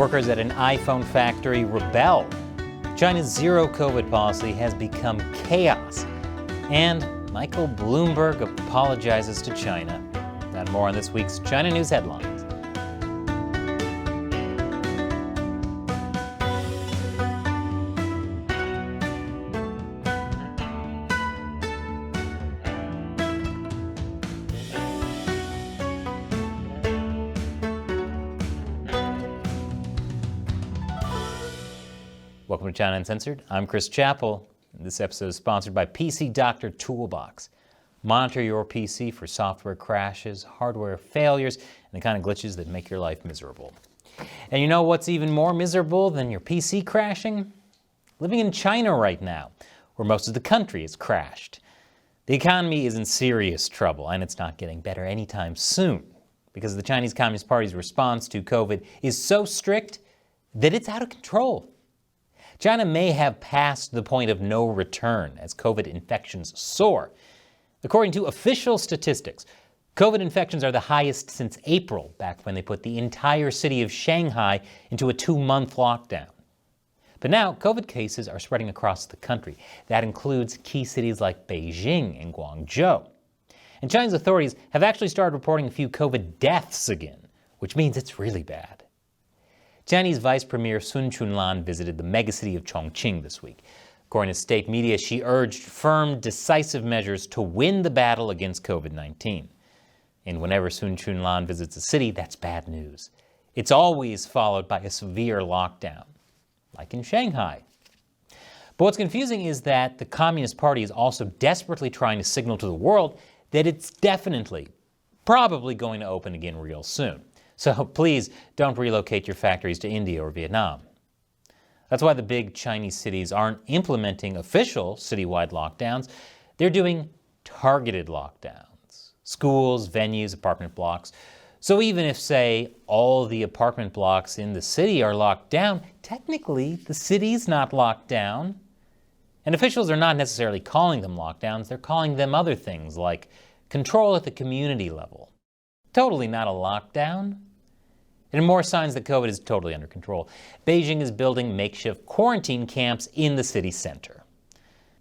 Workers at an iPhone factory rebel. China's Zero Covid policy has become chaos. And Michael Bloomberg apologizes to China. That and more on this week's China News Headlines. Welcome to China Uncensored. I'm Chris Chappell. This episode is sponsored by PC Doctor Toolbox. Monitor your PC for software crashes, hardware failures, and the kind of glitches that make your life miserable. And you know what's even more miserable than your PC crashing? Living in China right now, where most of the country is crashed. The economy is in serious trouble, and it's not getting better anytime soon, because the Chinese Communist Party's response to COVID is so strict that it's out of control. China may have passed the point of no return as COVID infections soar. According to official statistics, COVID infections are the highest since April, back when they put the entire city of Shanghai into a 2-month lockdown. But now, COVID cases are spreading across the country. That includes key cities like Beijing and Guangzhou. And China's authorities have actually started reporting a few COVID deaths again, which means it's really bad. Chinese Vice Premier Sun Chunlan visited the megacity of Chongqing this week. According to state media, she urged firm, decisive measures to win the battle against COVID-19. And whenever Sun Chunlan visits a city, that's bad news. It's always followed by a severe lockdown, like in Shanghai. But what's confusing is that the Communist Party is also desperately trying to signal to the world that it's definitely, probably going to open again real soon. So please don't relocate your factories to India or Vietnam. That's why the big Chinese cities aren't implementing official citywide lockdowns. They're doing targeted lockdowns. Schools, venues, apartment blocks. So even if, say, all the apartment blocks in the city are locked down, technically the city's not locked down. And officials are not necessarily calling them lockdowns. They're calling them other things like control at the community level. Totally not a lockdown. And more signs that COVID is totally under control. Beijing is building makeshift quarantine camps in the city center.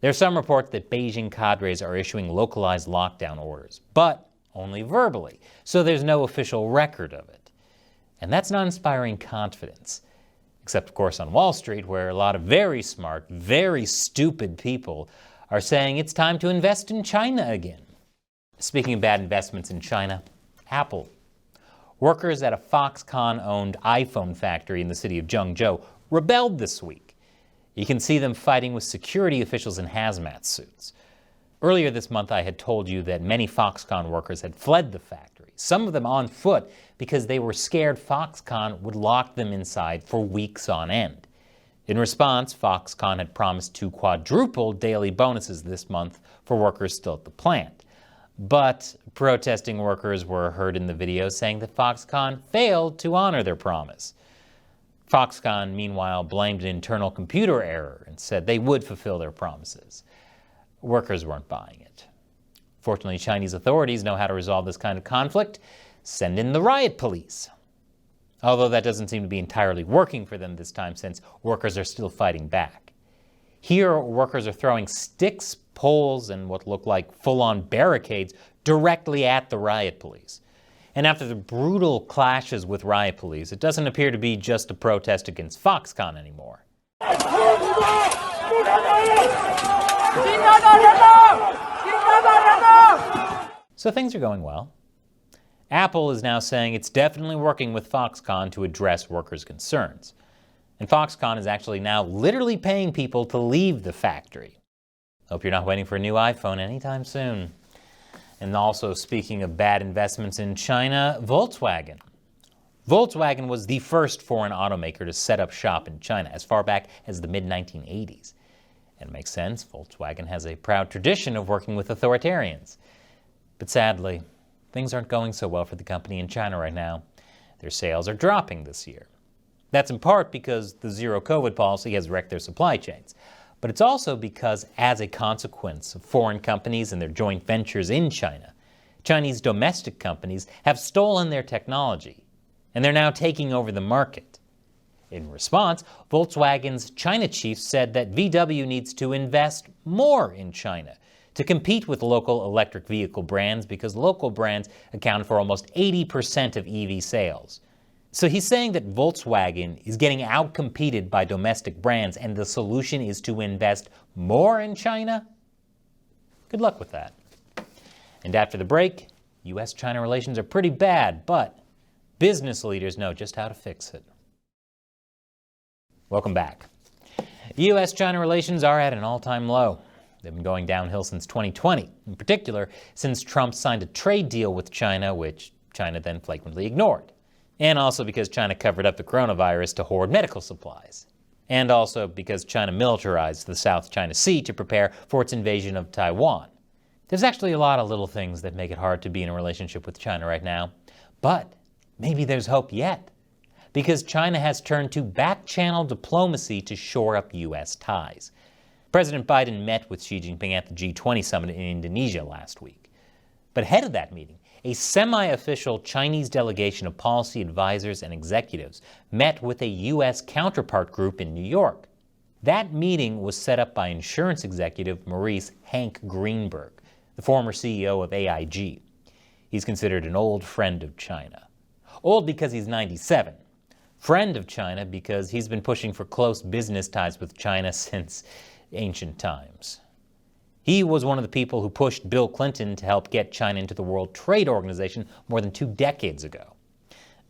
There are some reports that Beijing cadres are issuing localized lockdown orders, but only verbally, so there's no official record of it. And that's not inspiring confidence. Except, of course, on Wall Street, where a lot of very smart, very stupid people are saying it's time to invest in China again. Speaking of bad investments in China, Apple. Workers at a Foxconn-owned iPhone factory in the city of Zhengzhou rebelled this week. You can see them fighting with security officials in hazmat suits. Earlier this month, I had told you that many Foxconn workers had fled the factory, some of them on foot because they were scared Foxconn would lock them inside for weeks on end. In response, Foxconn had promised to quadruple daily bonuses this month for workers still at the plant. But protesting workers were heard in the video saying that Foxconn failed to honor their promise. Foxconn, meanwhile, blamed an internal computer error and said they would fulfill their promises. Workers weren't buying it. Fortunately, Chinese authorities know how to resolve this kind of conflict. Send in the riot police. Although that doesn't seem to be entirely working for them this time, since workers are still fighting back. Here, workers are throwing sticks, poles, and what look like full-on barricades directly at the riot police. And after the brutal clashes with riot police, it doesn't appear to be just a protest against Foxconn anymore. So things are going well. Apple is now saying it's definitely working with Foxconn to address workers' concerns. And Foxconn is actually now literally paying people to leave the factory. Hope you're not waiting for a new iPhone anytime soon. And also, speaking of bad investments in China, Volkswagen. Volkswagen was the first foreign automaker to set up shop in China as far back as the mid-1980s. And it makes sense, Volkswagen has a proud tradition of working with authoritarians. But sadly, things aren't going so well for the company in China right now. Their sales are dropping this year. That's in part because the Zero Covid policy has wrecked their supply chains. But it's also because, as a consequence of foreign companies and their joint ventures in China, Chinese domestic companies have stolen their technology, and they're now taking over the market. In response, Volkswagen's China chief said that VW needs to invest more in China to compete with local electric vehicle brands because local brands account for almost 80% of EV sales. So he's saying that Volkswagen is getting outcompeted by domestic brands and the solution is to invest more in China? Good luck with that. And after the break, U.S.-China relations are pretty bad, but business leaders know just how to fix it. Welcome back. U.S.-China relations are at an all-time low. They've been going downhill since 2020, in particular since Trump signed a trade deal with China, which China then flagrantly ignored. And also because China covered up the coronavirus to hoard medical supplies. And also because China militarized the South China Sea to prepare for its invasion of Taiwan. There's actually a lot of little things that make it hard to be in a relationship with China right now. But maybe there's hope yet, because China has turned to back-channel diplomacy to shore up U.S. ties. President Biden met with Xi Jinping at the G20 summit in Indonesia last week. But ahead of that meeting, a semi-official Chinese delegation of policy advisors and executives met with a U.S. counterpart group in New York. That meeting was set up by insurance executive Maurice Hank Greenberg, the former CEO of AIG. He's considered an old friend of China. Old because he's 97. Friend of China because he's been pushing for close business ties with China since ancient times. He was one of the people who pushed Bill Clinton to help get China into the World Trade Organization more than 2 decades ago.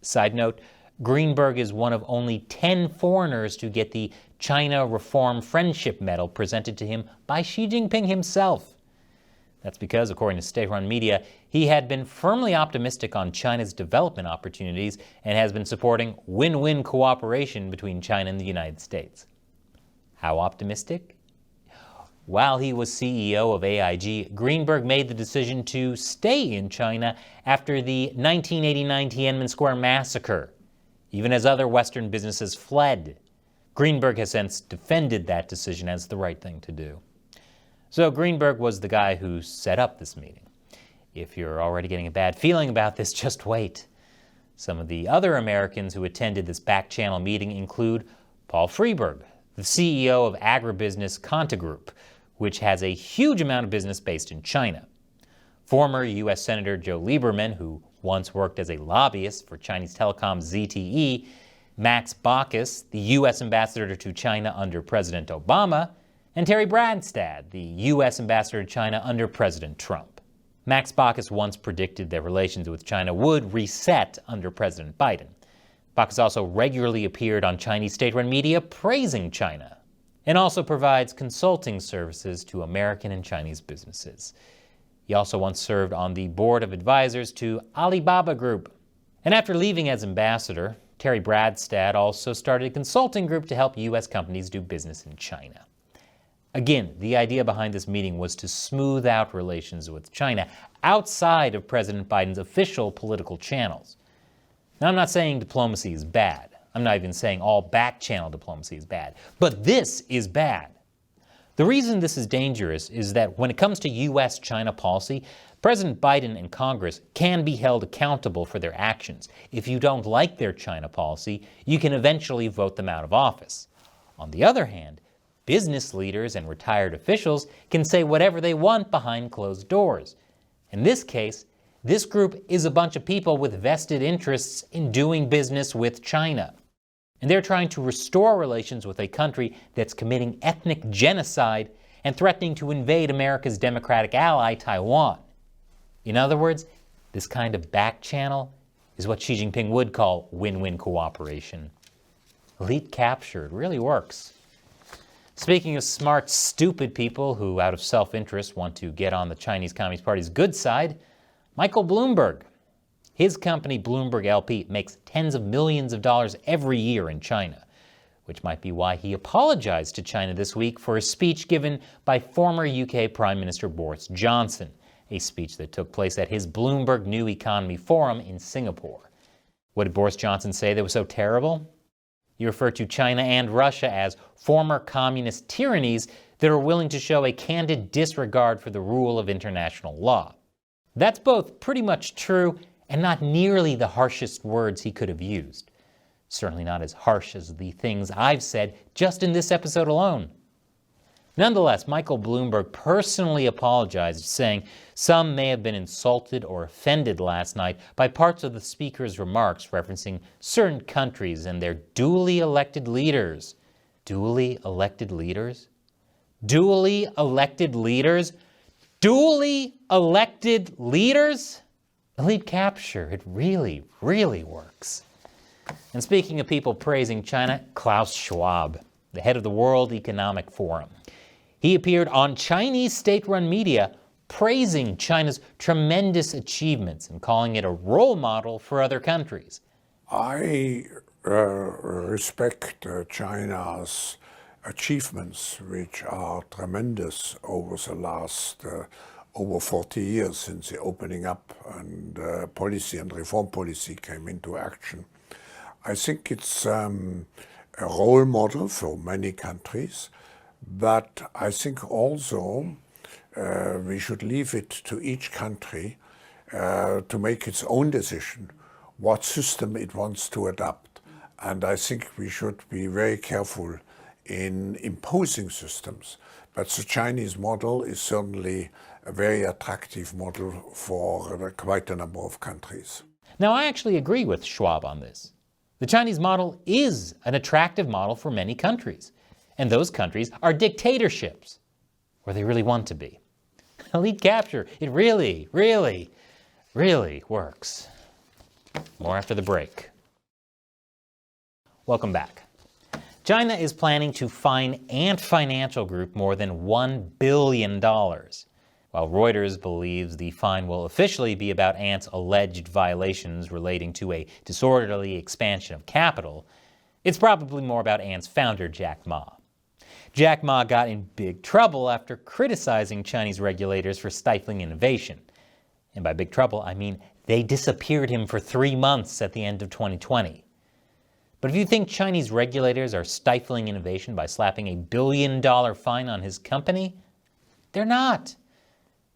Side note, Greenberg is one of only 10 foreigners to get the China Reform Friendship Medal presented to him by Xi Jinping himself. That's because, according to state-run media, he had been firmly optimistic on China's development opportunities and has been supporting win-win cooperation between China and the United States. How optimistic? While he was CEO of AIG, Greenberg made the decision to stay in China after the 1989 Tiananmen Square massacre, even as other Western businesses fled. Greenberg has since defended that decision as the right thing to do. So Greenberg was the guy who set up this meeting. If you're already getting a bad feeling about this, just wait. Some of the other Americans who attended this back-channel meeting include Paul Freeberg, the CEO of agribusiness Conta Group, which has a huge amount of business based in China. Former U.S. Senator Joe Lieberman, who once worked as a lobbyist for Chinese telecom ZTE, Max Baucus, the U.S. ambassador to China under President Obama, and Terry Branstad, the U.S. ambassador to China under President Trump. Max Baucus once predicted that relations with China would reset under President Biden. Baucus also regularly appeared on Chinese state-run media praising China, and also provides consulting services to American and Chinese businesses. He also once served on the board of advisors to Alibaba Group. And after leaving as ambassador, Terry Branstad also started a consulting group to help U.S. companies do business in China. Again, the idea behind this meeting was to smooth out relations with China outside of President Biden's official political channels. Now, I'm not saying diplomacy is bad. I'm not even saying all back-channel diplomacy is bad. But this is bad. The reason this is dangerous is that when it comes to U.S.-China policy, President Biden and Congress can be held accountable for their actions. If you don't like their China policy, you can eventually vote them out of office. On the other hand, business leaders and retired officials can say whatever they want behind closed doors. In this case, this group is a bunch of people with vested interests in doing business with China. And they're trying to restore relations with a country that's committing ethnic genocide and threatening to invade America's democratic ally, Taiwan. In other words, this kind of back channel is what Xi Jinping would call win-win cooperation. Elite capture, it really works. Speaking of smart, stupid people who, out of self-interest, want to get on the Chinese Communist Party's good side, Michael Bloomberg. His company, Bloomberg LP, makes tens of millions of dollars every year in China, which might be why he apologized to China this week for a speech given by former UK Prime Minister Boris Johnson, a speech that took place at his Bloomberg New Economy Forum in Singapore. What did Boris Johnson say that was so terrible? He referred to China and Russia as former communist tyrannies that are willing to show a candid disregard for the rule of international law. That's both pretty much true and not nearly the harshest words he could have used. Certainly not as harsh as the things I've said just in this episode alone. Nonetheless, Michael Bloomberg personally apologized, saying some may have been insulted or offended last night by parts of the speaker's remarks referencing certain countries and their duly elected leaders. Duly elected leaders? Duly elected leaders? Duly elected leaders? Elite capture, it really, really works. And speaking of people praising China, Klaus Schwab, the head of the World Economic Forum. He appeared on Chinese state-run media praising China's tremendous achievements and calling it a role model for other countries. I respect China's achievements, which are tremendous over the last over 40 years since the opening up and policy and reform policy came into action. I think it's a role model for many countries, but I think also we should leave it to each country to make its own decision what system it wants to adopt. And I think we should be very careful in imposing systems. But the Chinese model is certainly a very attractive model for quite a number of countries. Now, I actually agree with Schwab on this. The Chinese model is an attractive model for many countries. And those countries are dictatorships, or they really want to be. Elite capture, it really, really, really works. More after the break. Welcome back. China is planning to fine Ant Financial Group more than $1 billion. While Reuters believes the fine will officially be about Ant's alleged violations relating to a disorderly expansion of capital, it's probably more about Ant's founder, Jack Ma. Jack Ma got in big trouble after criticizing Chinese regulators for stifling innovation. And by big trouble, I mean they disappeared him for 3 months at the end of 2020. But if you think Chinese regulators are stifling innovation by slapping $1 billion fine on his company, they're not.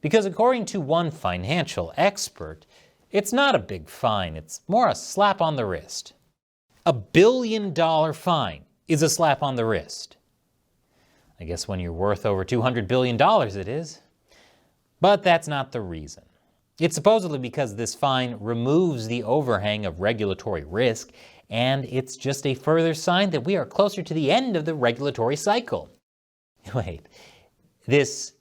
Because according to one financial expert, it's not a big fine, it's more a slap on the wrist. $1 billion fine is a slap on the wrist. I guess when you're worth over $200 billion it is. But that's not the reason. It's supposedly because this fine removes the overhang of regulatory risk, and it's just a further sign that we are closer to the end of the regulatory cycle. Wait, this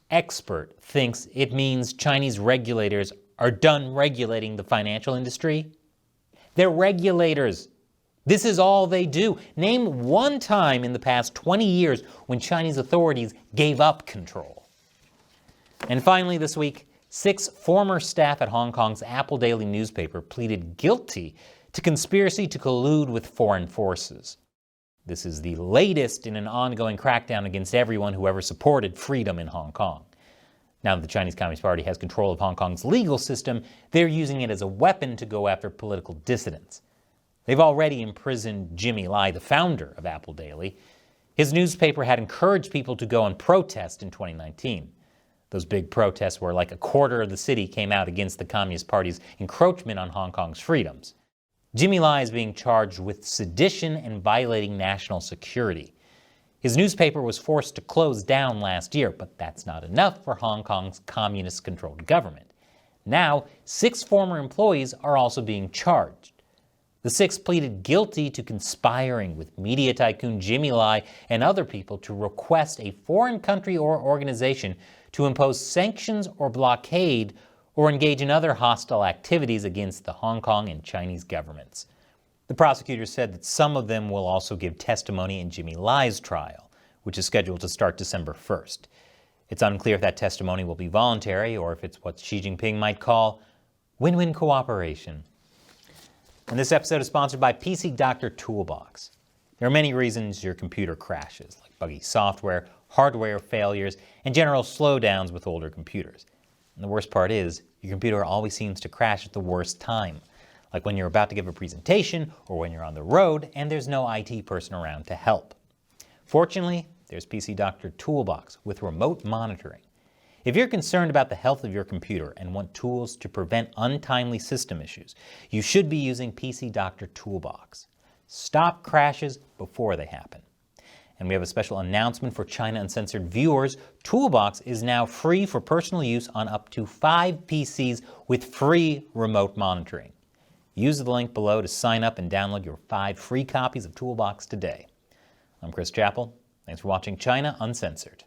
expert thinks it means Chinese regulators are done regulating the financial industry? They're regulators. This is all they do. Name one time in the past 20 years when Chinese authorities gave up control. And finally this week, 6 former staff at Hong Kong's Apple Daily newspaper pleaded guilty to conspiracy to collude with foreign forces. This is the latest in an ongoing crackdown against everyone who ever supported freedom in Hong Kong. Now that the Chinese Communist Party has control of Hong Kong's legal system, they're using it as a weapon to go after political dissidents. They've already imprisoned Jimmy Lai, the founder of Apple Daily. His newspaper had encouraged people to go and protest in 2019. Those big protests where like a quarter of the city came out against the Communist Party's encroachment on Hong Kong's freedoms. Jimmy Lai is being charged with sedition and violating national security. His newspaper was forced to close down last year, but that's not enough for Hong Kong's communist-controlled government. Now, 6 former employees are also being charged. The 6 pleaded guilty to conspiring with media tycoon Jimmy Lai and other people to request a foreign country or organization to impose sanctions or blockade or engage in other hostile activities against the Hong Kong and Chinese governments. The prosecutors said that some of them will also give testimony in Jimmy Lai's trial, which is scheduled to start December 1st. It's unclear if that testimony will be voluntary or if it's what Xi Jinping might call win-win cooperation. And this episode is sponsored by PC Doctor Toolbox. There are many reasons your computer crashes, like buggy software, hardware failures, and general slowdowns with older computers. And the worst part is, your computer always seems to crash at the worst time, like when you're about to give a presentation or when you're on the road and there's no IT person around to help. Fortunately, there's PC Doctor Toolbox with remote monitoring. If you're concerned about the health of your computer and want tools to prevent untimely system issues, you should be using PC Doctor Toolbox. Stop crashes before they happen. And we have a special announcement for China Uncensored viewers. Toolbox is now free for personal use on up to 5 PCs with free remote monitoring. Use the link below to sign up and download your 5 free copies of Toolbox today. I'm Chris Chappell. Thanks for watching China Uncensored.